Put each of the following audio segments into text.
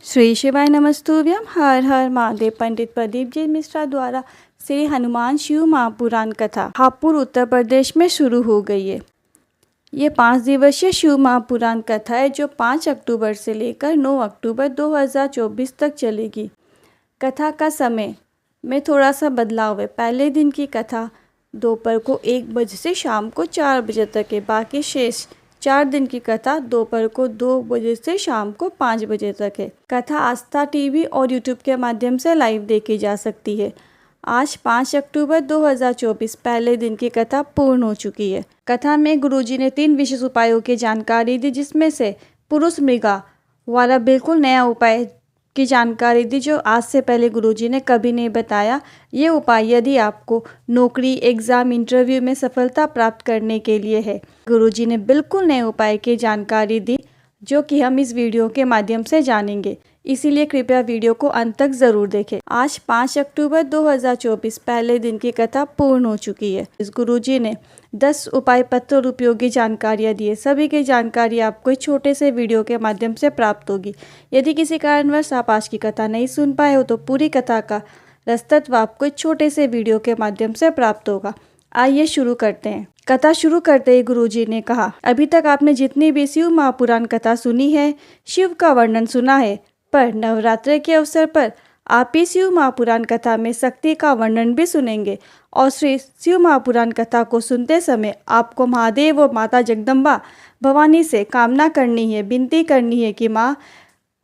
श्री शिवाय नमस्तुभ्यम। हर हर महादेव। पंडित प्रदीप जी मिश्रा द्वारा श्री हनुमान शिव महापुराण कथा हापुड़ उत्तर प्रदेश में शुरू हो गई है। ये 5 दिवसीय शिव महापुराण कथा है जो 5 अक्टूबर से लेकर 9 अक्टूबर 2024 तक चलेगी। कथा का समय में थोड़ा सा बदलाव है। पहले दिन की कथा दोपहर को 1 बजे से शाम को 4 बजे तक है। बाकी शेष 4 दिन की कथा दोपहर को 2 बजे से शाम को 5 बजे तक है। कथा आस्था टीवी और यूट्यूब के माध्यम से लाइव देखी जा सकती है। आज 5 अक्टूबर 2024 पहले दिन की कथा पूर्ण हो चुकी है। कथा में गुरुजी ने 3 विशेष उपायों की जानकारी दी, जिसमें से पुरुष मृगा वाला बिल्कुल नया उपाय की जानकारी दी जो आज से पहले गुरुजी ने कभी नहीं बताया। ये उपाय यदि आपको नौकरी, एग्ज़ाम, इंटरव्यू में सफलता प्राप्त करने के लिए है। गुरुजी ने बिल्कुल नए उपाय की जानकारी दी जो कि हम इस वीडियो के माध्यम से जानेंगे, इसीलिए कृपया वीडियो को अंत तक ज़रूर देखें। आज 5 अक्टूबर 2024 पहले दिन की कथा पूर्ण हो चुकी है। इस गुरुजी ने 10 उपाय पत्र और उपयोगी जानकारियाँ दी है। सभी की जानकारी आपको इस छोटे से वीडियो के माध्यम से प्राप्त होगी। यदि किसी कारणवश आप आज की कथा नहीं सुन पाए हो तो पूरी कथा का रसतत्व आपको इस छोटे से वीडियो के माध्यम से प्राप्त होगा। आइए शुरू करते हैं। कथा शुरू करते ही गुरुजी ने कहा, अभी तक आपने जितनी भी शिव महापुराण कथा सुनी है, शिव का वर्णन सुना है, पर नवरात्रि के अवसर पर आप इस शिव महापुराण कथा में शक्ति का वर्णन भी सुनेंगे। और श्री शिव महापुराण कथा को सुनते समय आपको महादेव और माता जगदम्बा भवानी से कामना करनी है, विनती करनी है कि माँ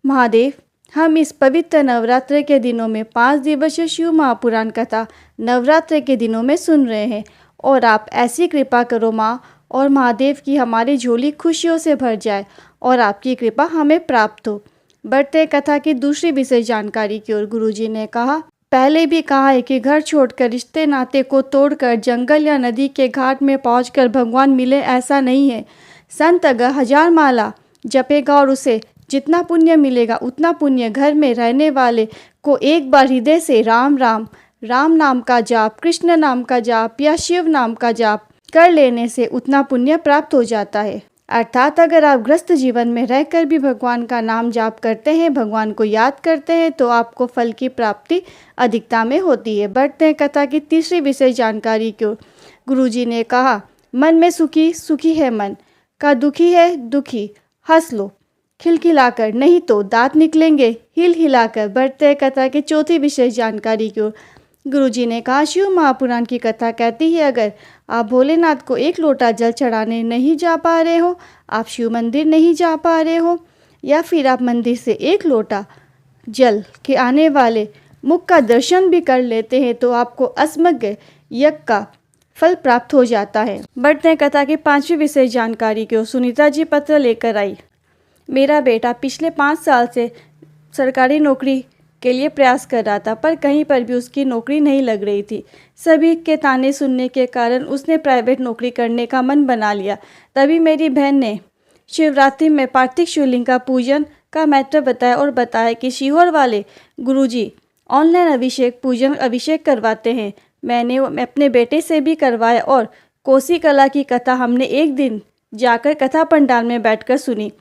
महादेव, हम इस पवित्र नवरात्रि के दिनों में 5 दिवसीय शिव महापुराण कथा नवरात्रि के दिनों में सुन रहे हैं और आप ऐसी कृपा करो माँ और महादेव की हमारी झोली खुशियों से भर जाए और आपकी कृपा हमें प्राप्त हो। बढ़ते कथा की दूसरी विशेष जानकारी की ओर गुरुजी ने कहा, पहले भी कहा है कि घर छोड़कर, रिश्ते नाते को तोड़कर, जंगल या नदी के घाट में पहुंचकर भगवान मिले, ऐसा नहीं है। संत अगर 1000 माला जपेगा और उसे जितना पुण्य मिलेगा उतना पुण्य घर में रहने वाले को एक बार हृदय से राम राम राम नाम का जाप, कृष्ण नाम का जाप या शिव नाम का जाप कर लेने से उतना पुण्य प्राप्त हो जाता है। अर्थात अगर आप ग्रस्त जीवन में रहकर भी भगवान का नाम जाप करते हैं, भगवान को याद करते हैं, तो आपको फल की प्राप्ति अधिकता में होती है। बढ़ते हैं कथा की तीसरी विशेष जानकारी की ओर। गुरुजी ने कहा, मन में सुखी सुखी है, मन का दुखी है दुखी, हंस लो खिलखिलाकर, नहीं तो दांत निकलेंगे हिल हिलाकर। बढ़ते हैं कथा की चौथी विशेष जानकारी की ओर। गुरुजी ने कहा, शिव महापुराण की कथा कहती है, अगर आप भोलेनाथ को 1 लोटा जल चढ़ाने नहीं जा पा रहे हो, आप शिव मंदिर नहीं जा पा रहे हो, या फिर आप मंदिर से 1 लोटा जल के आने वाले मुख का दर्शन भी कर लेते हैं तो आपको असमग्र यज्ञ का फल प्राप्त हो जाता है। बढ़ते हैं कथा की 5वीं विशेष जानकारी की ओर। सुनीता जी पत्र लेकर आई, मेरा बेटा पिछले 5 साल से सरकारी नौकरी के लिए प्रयास कर रहा था, पर कहीं पर भी उसकी नौकरी नहीं लग रही थी। सभी के ताने सुनने के कारण उसने प्राइवेट नौकरी करने का मन बना लिया। तभी मेरी बहन ने शिवरात्रि में पार्थिव शिवलिंग का पूजन का महत्व बताया और बताया कि शिहोर वाले गुरुजी ऑनलाइन अभिषेक करवाते हैं। मैंने अपने बेटे से भी करवाया और कोसी कला की कथा हमने एक दिन जाकर कथा पंडाल में बैठकर सुनी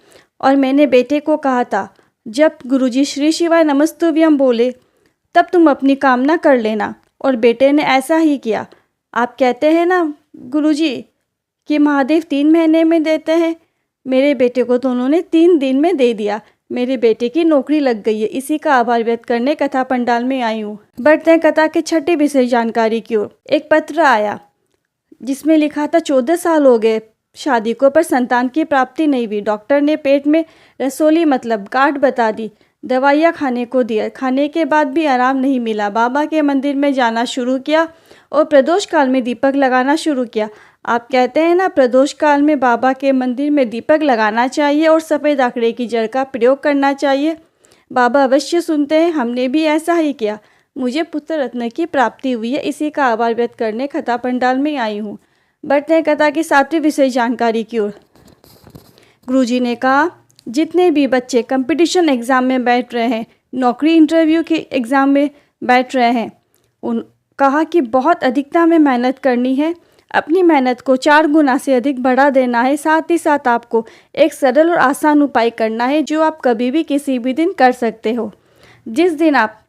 और मैंने बेटे को कहा था, जब गुरुजी श्री शिवाय नमस्तुभ्यम बोले तब तुम अपनी कामना कर लेना, और बेटे ने ऐसा ही किया। आप कहते हैं ना गुरुजी कि महादेव 3 महीने में देते हैं, मेरे बेटे को तो उन्होंने 3 दिन में दे दिया। मेरे बेटे की नौकरी लग गई है, इसी का आभार व्यक्त करने कथा पंडाल में आई हूँ। बढ़ते हैं कथा के 6ठी विशेष जानकारी की ओर। एक पत्र आया जिसमें लिखा था, 14 साल हो गए शादी को पर संतान की प्राप्ति नहीं हुई। डॉक्टर ने पेट में रसोली मतलब गांठ बता दी, दवाइयाँ खाने को दिया, खाने के बाद भी आराम नहीं मिला। बाबा के मंदिर में जाना शुरू किया और प्रदोष काल में दीपक लगाना शुरू किया। आप कहते हैं ना, प्रदोष काल में बाबा के मंदिर में दीपक लगाना चाहिए और सफ़ेद आंकड़े की जड़ का प्रयोग करना चाहिए। बाबा अवश्य सुनते हैं, हमने भी ऐसा ही किया। मुझे पुत्र रत्न की प्राप्ति हुई है, इसी का आभार व्यक्त करने कथा पंडाल में आई हूँ। बढ़ते हैं कथा की 7वीं विशेष जानकारी की ओर। गुरुजी ने कहा, जितने भी बच्चे कंपटीशन एग्ज़ाम में बैठ रहे हैं, नौकरी इंटरव्यू के एग्ज़ाम में बैठ रहे हैं, कहा कि बहुत अधिकता में मेहनत करनी है। अपनी मेहनत को 4 गुना से अधिक बढ़ा देना है। साथ ही साथ आपको एक सरल और आसान उपाय करना है जो आप कभी भी किसी भी दिन कर सकते हो। जिस दिन आप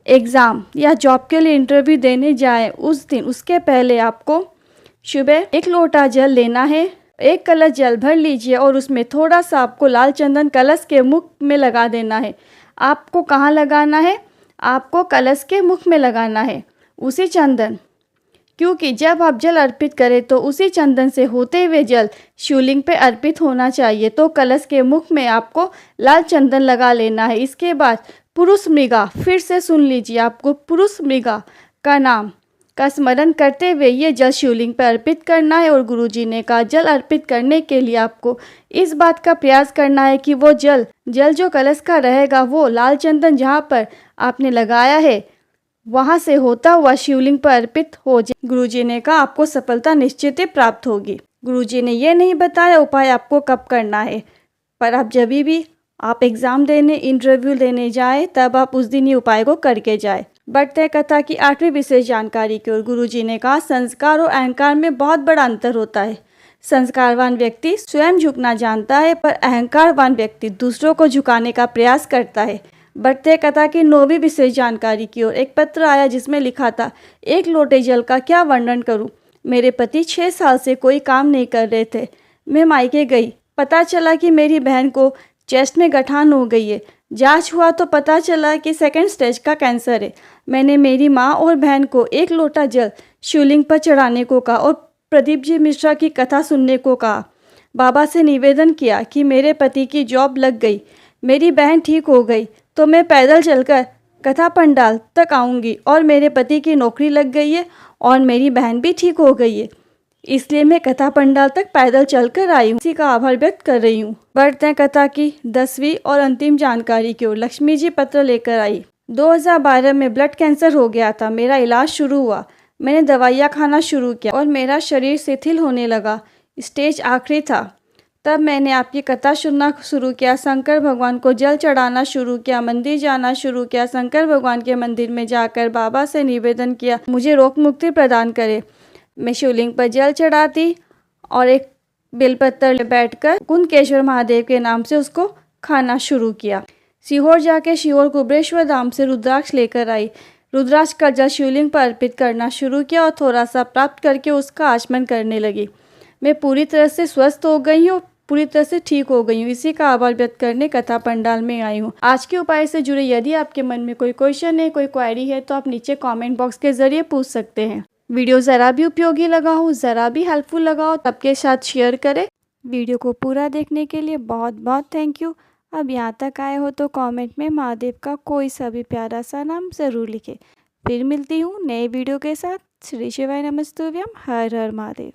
एग्ज़ाम या जॉब के लिए इंटरव्यू देने जाएं, उस दिन उसके पहले आपको सुबह 1 लोटा जल लेना है। 1 कलश जल भर लीजिए और उसमें थोड़ा सा आपको लाल चंदन कलश के मुख में लगा देना है। आपको कहाँ लगाना है? आपको कलश के मुख में लगाना है उसी चंदन, क्योंकि जब आप जल अर्पित करें तो उसी चंदन से होते हुए जल शिवलिंग पे अर्पित होना चाहिए। तो कलश के मुख में आपको लाल चंदन लगा लेना है। इसके बाद पुरुष मृगा, फिर से सुन लीजिए, आपको पुरुष मृगा का नाम का स्मरण करते हुए ये जल शिवलिंग पर अर्पित करना है। और गुरुजी ने कहा जल अर्पित करने के लिए आपको इस बात का प्रयास करना है कि वो जल जो कलश का रहेगा वो लाल चंदन जहाँ पर आपने लगाया है वहाँ से होता हुआ शिवलिंग पर अर्पित हो जाए। गुरुजी ने कहा आपको सफलता निश्चित ही प्राप्त होगी। गुरुजी ने ये नहीं बताया उपाय आपको कब करना है, पर आप जब भी आप एग्ज़ाम देने, इंटरव्यू देने जाए तब आप उस दिन ये उपाय को करके जाए। बढ़ते कथा की 8वीं विशेष जानकारी की ओर। गुरुजी ने कहा संस्कार और अहंकार में बहुत बड़ा अंतर होता है। संस्कारवान व्यक्ति स्वयं झुकना जानता है, पर अहंकारवान व्यक्ति दूसरों को झुकाने का प्रयास करता है। बढ़ते कथा की 9वीं विशेष जानकारी की ओर। एक पत्र आया जिसमें लिखा था, 1 लोटे जल का क्या वर्णन करूं। मेरे पति 6 साल से कोई काम नहीं कर रहे थे। मैं मायके गई, पता चला कि मेरी बहन को चेस्ट में गठान हो गई है। जांच हुआ तो पता चला कि 2nd स्टेज का कैंसर है। मैंने मेरी माँ और बहन को 1 लोटा जल शिवलिंग पर चढ़ाने को कहा और प्रदीप जी मिश्रा की कथा सुनने को कहा। बाबा से निवेदन किया कि मेरे पति की जॉब लग गई, मेरी बहन ठीक हो गई तो मैं पैदल चलकर कथा पंडाल तक आऊँगी, और मेरे पति की नौकरी लग गई है और मेरी बहन भी ठीक हो गई है, इसलिए मैं कथा पंडाल तक पैदल चलकर आई हूँ। इसी का आभार व्यक्त कर रही हूँ। बढ़ते हैं कथा की 10वीं और अंतिम जानकारी की ओर। लक्ष्मी जी पत्र लेकर आई। 2012 में ब्लड कैंसर हो गया था। मेरा इलाज शुरू हुआ, मैंने दवाइयाँ खाना शुरू किया और मेरा शरीर शिथिल होने लगा। स्टेज आखिरी था। तब मैंने आपकी कथा सुनना शुरू किया, शंकर भगवान को जल चढ़ाना शुरू किया, मंदिर जाना शुरू किया। शंकर भगवान के मंदिर में जाकर बाबा से निवेदन किया मुझे रोग मुक्ति प्रदान करे। मैं शिवलिंग पर जल चढ़ाती और एक बेलपत्र बैठकर कुंदकेश्वर महादेव के नाम से उसको खाना शुरू किया। सीहोर जाके सीहोर कुबेरेश्वर धाम से रुद्राक्ष लेकर आई। रुद्राक्ष का जल शिवलिंग पर अर्पित करना शुरू किया और थोड़ा सा प्राप्त करके उसका आचमन करने लगी। मैं पूरी तरह से स्वस्थ हो गई हूँ, पूरी तरह से ठीक हो गई हूँ। इसी का आभार व्यक्त करने कथा पंडाल में आई हूँ। आज के उपाय से जुड़े यदि आपके मन में कोई क्वेश्चन है, कोई क्वेरी है तो आप नीचे कमेंट बॉक्स के जरिए पूछ सकते हैं। वीडियो ज़रा भी उपयोगी लगा हो, ज़रा भी हेल्पफुल लगा हो, सबके साथ शेयर करें। वीडियो को पूरा देखने के लिए बहुत बहुत थैंक यू। अब यहाँ तक आए हो तो कमेंट में महादेव का कोई सा भी प्यारा सा नाम ज़रूर लिखें। फिर मिलती हूँ नए वीडियो के साथ। श्री शिवाय नमस्तुभ्यम। हर हर महादेव।